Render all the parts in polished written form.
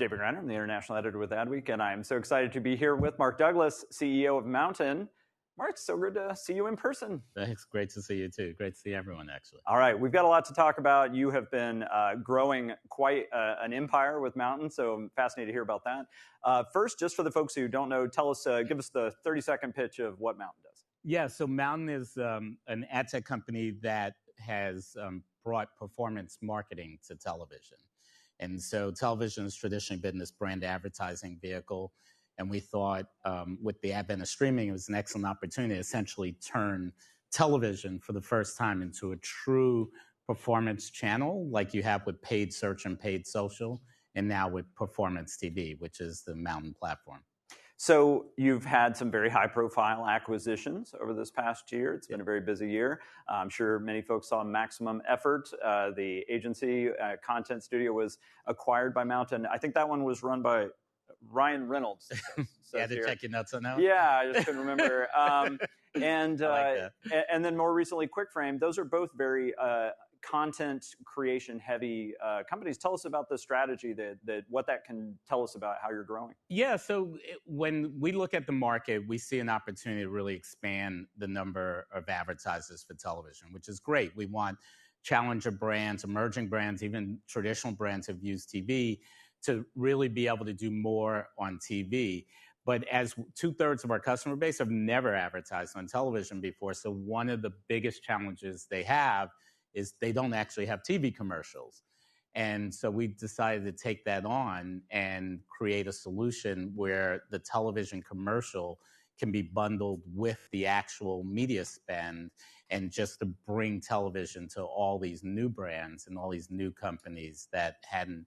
David Greiner. I'm the international editor with Adweek, and I'm so excited to be here with Mark Douglas, CEO of MNTN. Mark, it's so good to see you in person. Thanks. Great to see you too. Great to see everyone, actually. All right, we've got a lot to talk about. You have been growing quite an empire with MNTN, so I'm fascinated to hear about that. First, just for the folks who don't know, give us the 30-second pitch of what MNTN does. Yeah, so MNTN is an ad tech company that has brought performance marketing to television. And so television has traditionally been this brand advertising vehicle. And we thought with the advent of streaming, it was an excellent opportunity to essentially turn television for the first time into a true performance channel like you have with paid search and paid social, and now with performance TV, which is the MNTN platform. So you've had some very high-profile acquisitions over this past year. It's been a very busy year. I'm sure many folks saw Maximum Effort. The agency content studio was acquired by MNTN. I think that one was run by Ryan Reynolds. Yeah, to check your notes on that one? Yeah, I just couldn't remember. And then more recently, QuickFrame. Those are both very content creation heavy companies. Tell us about the strategy, what that can tell us about how you're growing. Yeah, so when we look at the market, we see an opportunity to really expand the number of advertisers for television, which is great. We want challenger brands, emerging brands, even traditional brands have used TV to really be able to do more on TV. But as 2/3 of our customer base have never advertised on television before, so one of the biggest challenges they have is they don't actually have TV commercials. And so we decided to take that on and create a solution where the television commercial can be bundled with the actual media spend, and just to bring television to all these new brands and all these new companies that hadn't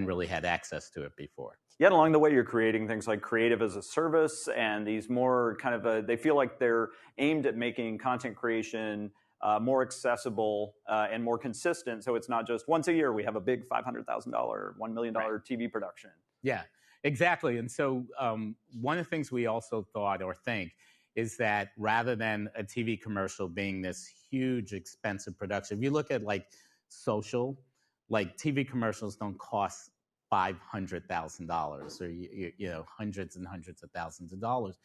really had access to it before. Yet along the way, you're creating things like creative as a service, and these more kind of they feel like they're aimed at making content creation more accessible and more consistent. So it's not just once a year we have a big $500,000, $1 million TV production. Yeah, exactly. And so one of the things we also thought or think is that rather than a TV commercial being this huge, expensive production, if you look at like social, like TV commercials don't cost $500,000 or you know hundreds and hundreds of thousands of dollars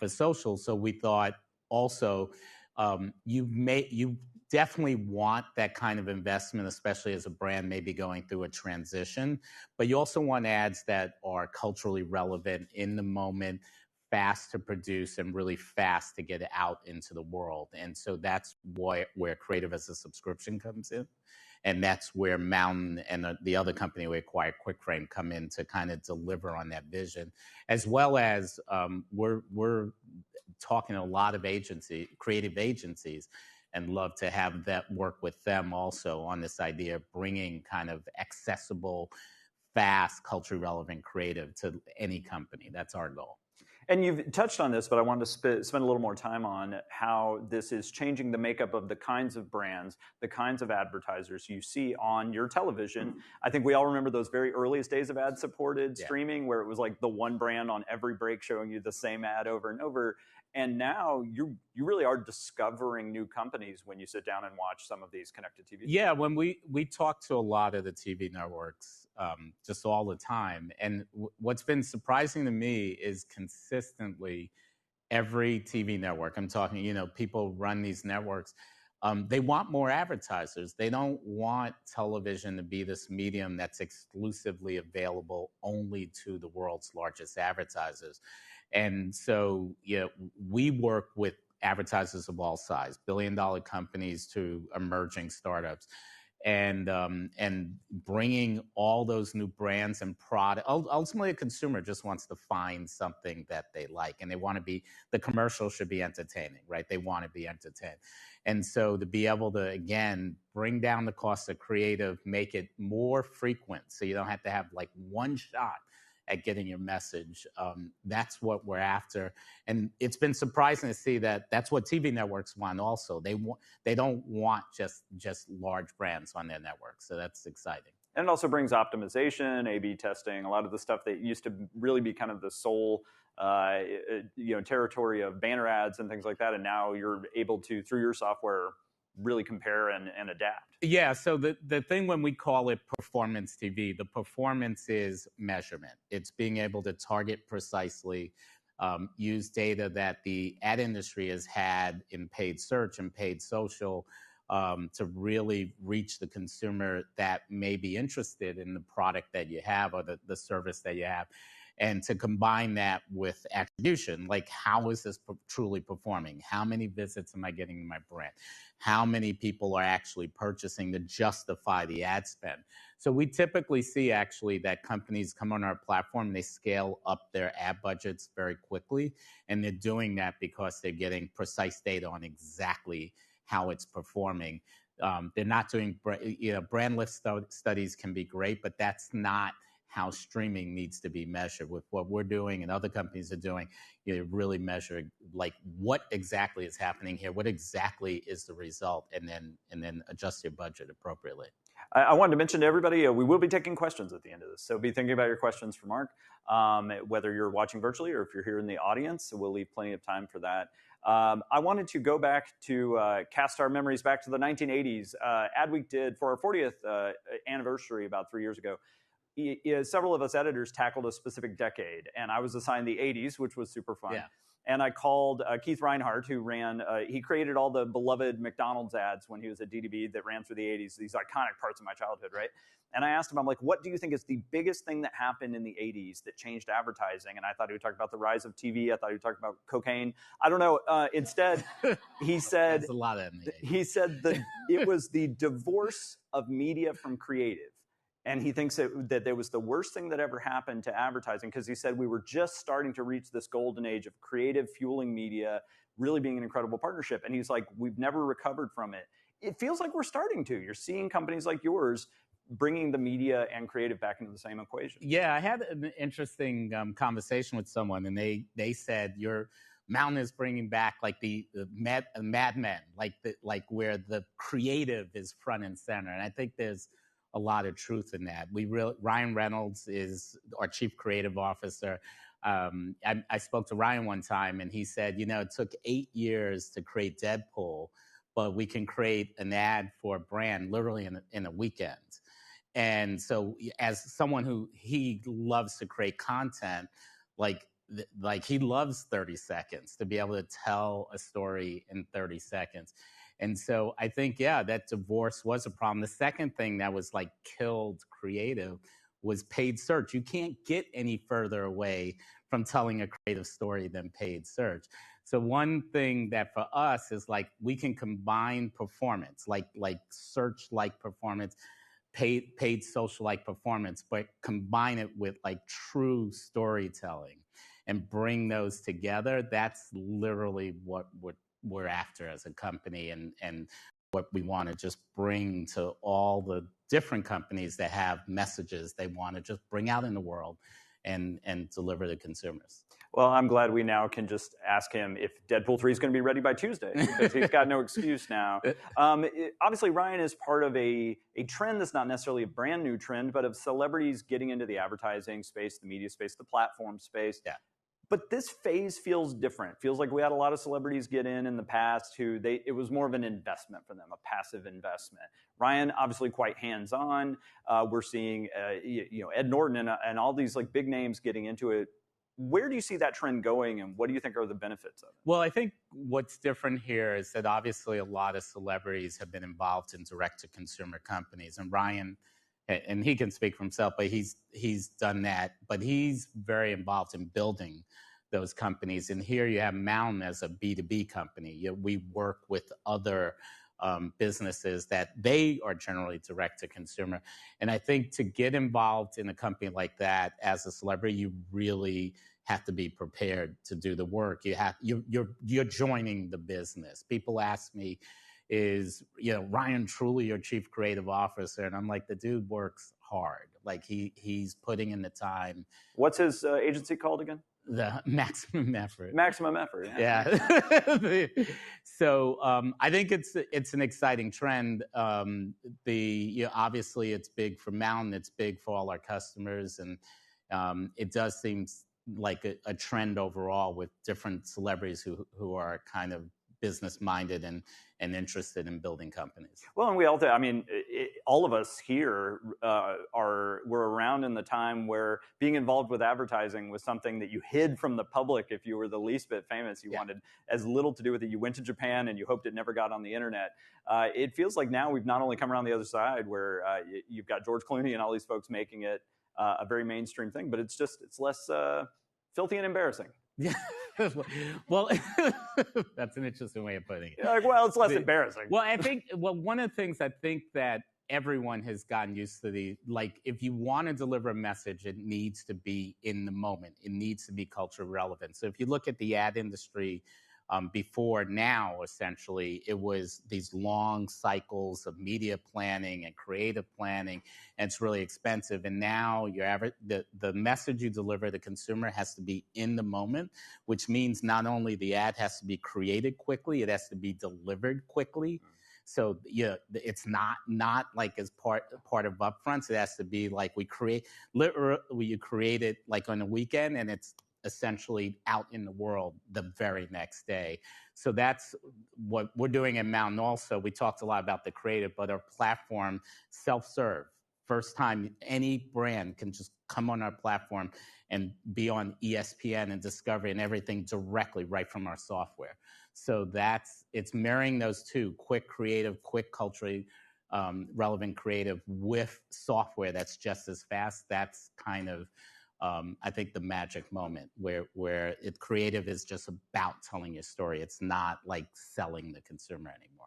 for social. So we thought also you definitely want that kind of investment, especially as a brand maybe going through a transition. But you also want ads that are culturally relevant, in the moment, fast to produce, and really fast to get out into the world. And so that's where creative as a subscription comes in. And that's where MNTN and the other company we acquired, QuickFrame, come in to kind of deliver on that vision. As well as we're talking to a lot of creative agencies, and love to have that work with them also on this idea of bringing kind of accessible, fast, culturally relevant creative to any company. That's our goal. And you've touched on this, but I wanted to spend a little more time on how this is changing the makeup of the kinds of brands, the kinds of advertisers you see on your television. I think we all remember those very earliest days of ad-supported streaming, where it was like the one brand on every break showing you the same ad over and over. And now you really are discovering new companies when you sit down and watch some of these connected TV. Yeah, when we talk to a lot of the TV networks just all the time. And what's been surprising to me is consistently every TV network, I'm talking, people run these networks, they want more advertisers. They don't want television to be this medium that's exclusively available only to the world's largest advertisers. And so, we work with advertisers of all size, billion-dollar companies to emerging startups, and bringing all those new brands and products. Ultimately, a consumer just wants to find something that they like, and the commercial should be entertaining, right? They want to be entertained. And so to be able to, again, bring down the cost of creative, make it more frequent, so you don't have to have like one shot at getting your message. That's what we're after. And it's been surprising to see that that's what TV networks want also. They don't want just large brands on their network. So that's exciting. And it also brings optimization, A/B testing, a lot of the stuff that used to really be kind of the sole territory of banner ads and things like that. And now you're able to, through your software, really compare and adapt. Yeah, so the thing when we call it performance TV, the performance is measurement. It's being able to target precisely, use data that the ad industry has had in paid search and paid social, to really reach the consumer that may be interested in the product that you have or the service that you have. And to combine that with attribution, like how is this truly performing? How many visits am I getting in my brand? How many people are actually purchasing to justify the ad spend? So we typically see actually that companies come on our platform, they scale up their ad budgets very quickly. And they're doing that because they're getting precise data on exactly how it's performing. They're not doing, brand lift studies can be great, but that's not how streaming needs to be measured. With what we're doing and other companies are doing, really measure like what exactly is happening here, what exactly is the result, and then adjust your budget appropriately. I wanted to mention to everybody, we will be taking questions at the end of this. So be thinking about your questions for Mark, whether you're watching virtually or if you're here in the audience. So we'll leave plenty of time for that. I wanted to go back to cast our memories back to the 1980s. Adweek did, for our 40th anniversary about 3 years ago, several of us editors tackled a specific decade, and I was assigned the 80s, which was super fun. Yeah. And I called Keith Reinhardt, who ran, he created all the beloved McDonald's ads when he was at DDB that ran through the 80s, these iconic parts of my childhood, right? And I asked him, I'm like, what do you think is the biggest thing that happened in the 80s that changed advertising? And I thought he would talk about the rise of TV. I thought he would talk about cocaine. I don't know. Instead, he said, There's a lot of it. He said that it was the divorce of media from creative. And he thinks that it was the worst thing that ever happened to advertising, because he said we were just starting to reach this golden age of creative fueling media, really being an incredible partnership. And he's like, we've never recovered from it. It feels like we're starting to. You're seeing companies like yours bringing the media and creative back into the same equation. Yeah, I had an interesting conversation with someone, and they said your Mountain is bringing back like the Mad Men, like where the creative is front and center. And I think there's a lot of truth in that. Ryan Reynolds is our chief creative officer. I spoke to Ryan one time, and he said, it took 8 years to create Deadpool, but we can create an ad for a brand literally in a weekend. And so, as someone who he loves to create content, like he loves 30 seconds to be able to tell a story in 30 seconds. And so I think, that divorce was a problem. The second thing that was like killed creative was paid search. You can't get any further away from telling a creative story than paid search. So one thing that for us is like we can combine performance, like search-like performance, paid social-like performance, but combine it with like true storytelling and bring those together. That's literally what we're after as a company, and what we want to just bring to all the different companies that have messages they want to just bring out in the world and deliver to consumers. Well, I'm glad we now can just ask him if Deadpool 3 is going to be ready by Tuesday, because he's got no excuse now. Obviously, Ryan is part of a trend that's not necessarily a brand new trend, but of celebrities getting into the advertising space, the media space, the platform space. Yeah. But this phase feels different. Feels like we had a lot of celebrities get in the past who it was more of an investment for them, a passive investment. Ryan, obviously quite hands-on. We're seeing Ed Norton and all these like big names getting into it. Where do you see that trend going, and what do you think are the benefits of it? Well, I think what's different here is that obviously a lot of celebrities have been involved in direct-to-consumer companies, and Ryan, and he can speak for himself, but he's done that. But he's very involved in building those companies. And here you have Mountain as a B2B company. We work with other businesses that they are generally direct to consumer. And I think to get involved in a company like that as a celebrity, you really have to be prepared to do the work. You're joining the business. People ask me, is Ryan truly your chief creative officer? And I'm like, the dude works hard. Like he's putting in the time. What's his agency called again? The Maximum Effort. Maximum Effort. Yeah. So I think it's an exciting trend. Obviously it's big for Mountain. It's big for all our customers, and it does seem like a trend overall with different celebrities who are kind of business-minded and interested in building companies. Well, and we all, I mean, all of us here were around in the time where being involved with advertising was something that you hid from the public. If you were the least bit famous, you wanted as little to do with it. You went to Japan and you hoped it never got on the internet. It feels like now we've not only come around the other side where you've got George Clooney and all these folks making it a very mainstream thing, but it's less filthy and embarrassing. Yeah. Well, that's an interesting way of putting it. Like, well, it's less embarrassing. Well, I think, one of the things I think that everyone has gotten used to, like, if you want to deliver a message, it needs to be in the moment. It needs to be culturally relevant. So if you look at the ad industry, before now, essentially, it was these long cycles of media planning and creative planning, and it's really expensive. And now the message you deliver to the consumer has to be in the moment, which means not only the ad has to be created quickly, it has to be delivered quickly. So it's not like as part of upfronts. It has to be like you create it like on a weekend, and it's essentially out in the world the very next day. So that's what we're doing at Mountain. Also, we talked a lot about the creative, but our platform, self-serve. First time any brand can just come on our platform and be on ESPN and Discovery and everything directly right from our software. So it's marrying those two: quick creative, quick culturally relevant creative with software that's just as fast. That's kind of I think the magic moment where creative is just about telling your story. It's not like selling the consumer anymore.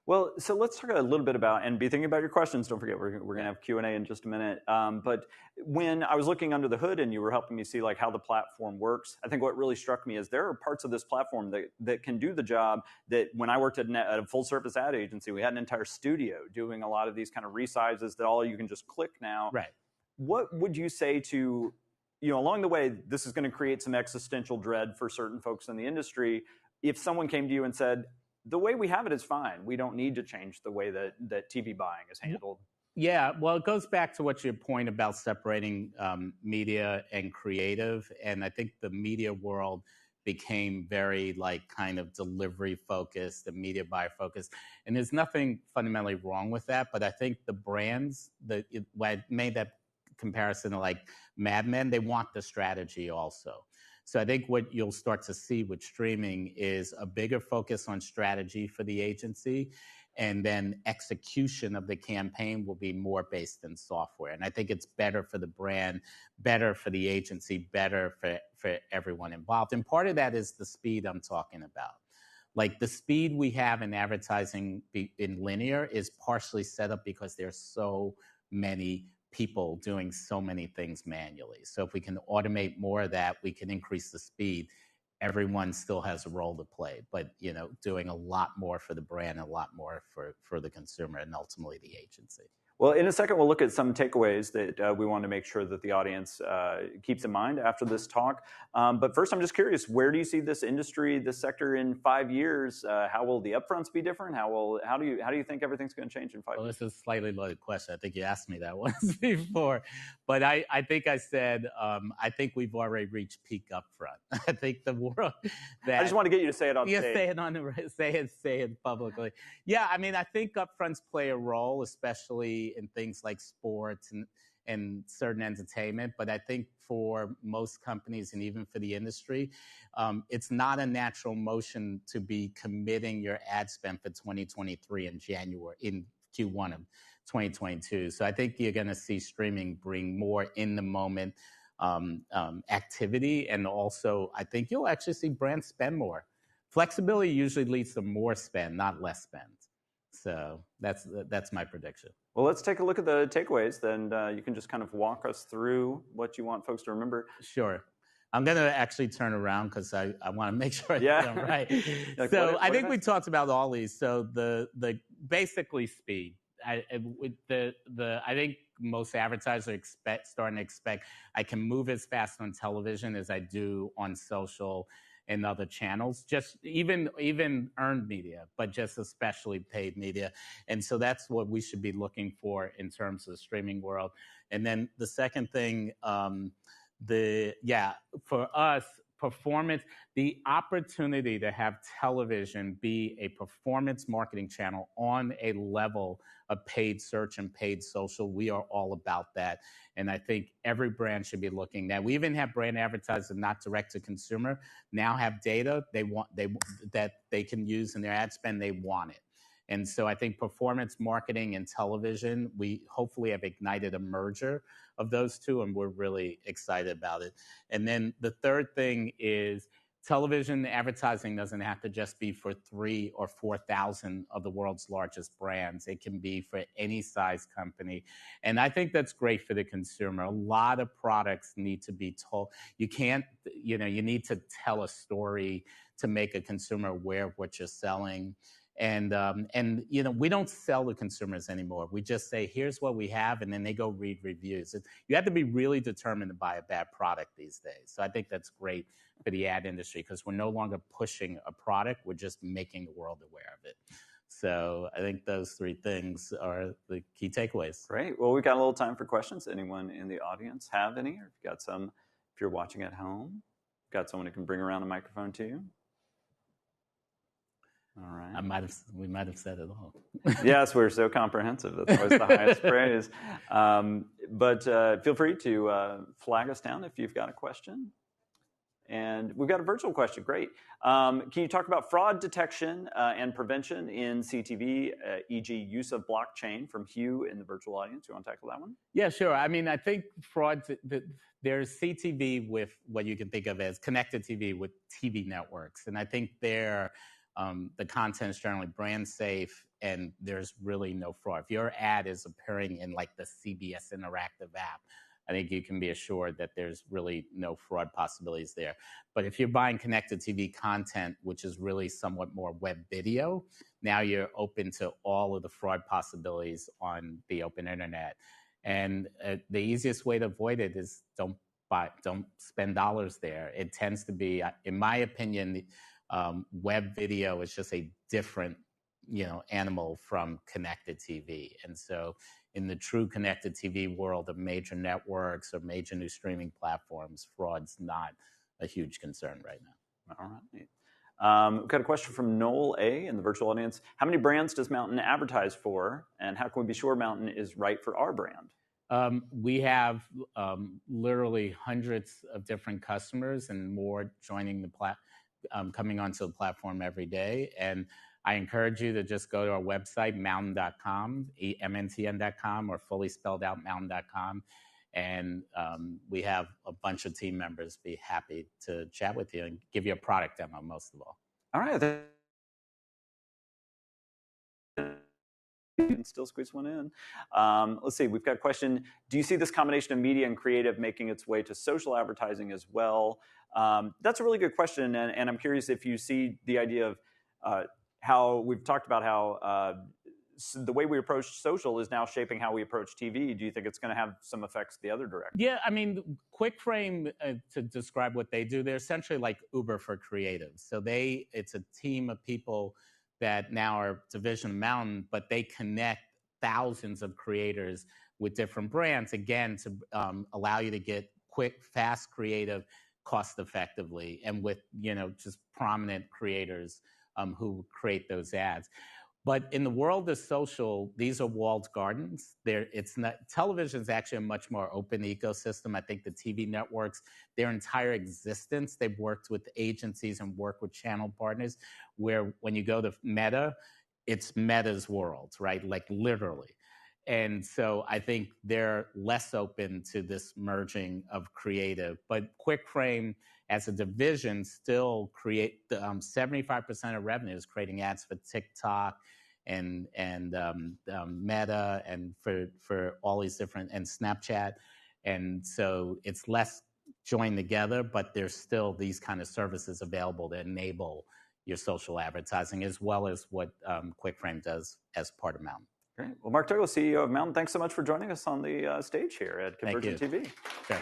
Well, so let's talk a little bit about, and be thinking about your questions. Don't forget, we're going to have Q&A in just a minute. But when I was looking under the hood and you were helping me see like how the platform works, I think what really struck me is there are parts of this platform that can do the job that when I worked at a full service ad agency, we had an entire studio doing a lot of these kind of resizes that all you can just click now. Right. What would you say to, along the way, this is going to create some existential dread for certain folks in the industry. If someone came to you and said, the way we have it is fine, we don't need to change the way that TV buying is handled. Yeah, well, it goes back to what your point about separating media and creative. And I think the media world became very like kind of delivery focused and media buyer focused. And there's nothing fundamentally wrong with that. But I think the brands, I made that comparison to like Mad Men, they want the strategy also. So I think what you'll start to see with streaming is a bigger focus on strategy for the agency, and then execution of the campaign will be more based in software. And I think it's better for the brand, better for the agency, better for everyone involved. And part of that is the speed I'm talking about. Like the speed we have in advertising in linear is partially set up because there's so many people doing so many things manually. So if we can automate more of that, we can increase the speed. Everyone still has a role to play, but doing a lot more for the brand, a lot more for the consumer, and ultimately the agency. Well, in a second, we'll look at some takeaways that we want to make sure that the audience keeps in mind after this talk. But first, I'm just curious, where do you see this industry, this sector in 5 years? How will the upfronts be different? How do you think everything's going to change in 5 years? Well, this is a slightly loaded question. I think you asked me that once before. But I think I said, I think we've already reached peak upfront. I think the world that... I just want to get you to say it on stage. Yeah, say it publicly. Yeah, I mean, I think upfronts play a role, especially in things like sports and certain entertainment. But I think for most companies and even for the industry, it's not a natural motion to be committing your ad spend for 2023 in Q1 of 2022. So I think you're going to see streaming bring more in the moment activity. And also, I think you'll actually see brands spend more. Flexibility usually leads to more spend, not less spend. So that's my prediction. Well, let's take a look at the takeaways. Then you can just kind of walk us through what you want folks to remember. Sure. I'm going to actually turn around because I want to make sure I get them right. Like, so I think we talked about all these. So the basically speed. I think most advertisers starting to expect I can move as fast on television as I do on social and other channels, just even earned media, but just especially paid media. And so that's what we should be looking for in terms of the streaming world. And then the second thing, for us, performance, the opportunity to have television be a performance marketing channel on a level of paid search and paid social, we are all about that. And I think every brand should be looking at. We even have brand advertisers, not direct to consumer, now have data that they can use in their ad spend. They want it. And so I think performance marketing and television, we hopefully have ignited a merger of those two, and we're really excited about it. And then the third thing is television advertising doesn't have to just be for 3,000 or 4,000 of the world's largest brands. It can be for any size company. And I think that's great for the consumer. A lot of products need to be told. You can't, you need to tell a story to make a consumer aware of what you're selling. And we don't sell to consumers anymore. We just say, here's what we have, and then they go read reviews. You have to be really determined to buy a bad product these days. So I think that's great for the ad industry because we're no longer pushing a product. We're just making the world aware of it. So I think those three things are the key takeaways. Great. Well, we've got a little time for questions. Anyone in the audience have any? Or if you've got some, if you're watching at home, got someone who can bring around a microphone to you? All right. We might have said it all. Yes, we're so comprehensive. That's always the highest praise. But feel free to flag us down if you've got a question. And we've got a virtual question. Great. Can you talk about fraud detection and prevention in CTV, e.g. use of blockchain from Hugh in the virtual audience? You want to tackle that one? Yeah, sure. I mean, I think fraud, there's CTV with what you can think of as connected TV with TV networks. And I think the content is generally brand safe and there's really no fraud. If your ad is appearing in like the CBS Interactive app, I think you can be assured that there's really no fraud possibilities there. But if you're buying connected TV content, which is really somewhat more web video, now you're open to all of the fraud possibilities on the open internet. And the easiest way to avoid it is don't spend dollars there. It tends to be, in my opinion, web video is just a different, animal from connected TV. And so in the true connected TV world of major networks or major new streaming platforms, fraud's not a huge concern right now. All right. We've got a question from Noel A. in the virtual audience. How many brands does Mountain advertise for, and how can we be sure Mountain is right for our brand? We have literally hundreds of different customers and more joining the coming onto the platform every day. And I encourage you to just go to our website, mountain.com, MNTN.com, or fully spelled out mountain.com. And we have a bunch of team members be happy to chat with you and give you a product demo, most of all. All right. You can still squeeze one in. Let's see, we've got a question. Do you see this combination of media and creative making its way to social advertising as well? That's a really good question, and I'm curious if you see the idea of how we've talked about how the way we approach social is now shaping how we approach TV. Do you think it's going to have some effects the other direction? Yeah, I mean, QuickFrame, to describe what they do, they're essentially like Uber for creatives. So it's a team of people that now are division of Mountain, but they connect thousands of creators with different brands, again, to allow you to get quick, fast, creative, cost effectively, and with just prominent creators who create those ads. But in the world of social, these are walled gardens. Television is actually a much more open ecosystem. I think the TV networks, their entire existence, they've worked with agencies and worked with channel partners, where when you go to Meta, it's Meta's world, right? Like literally. And so I think they're less open to this merging of creative. But QuickFrame, as a division, still create 75% of revenue is creating ads for TikTok and Meta and for all these different, and Snapchat. And so it's less joined together, but there's still these kind of services available to enable your social advertising, as well as what QuickFrame does as part of Mountain. Great. Well, Mark Douglas, CEO of Mountain, thanks so much for joining us on the stage here at Convergent TV. Sure.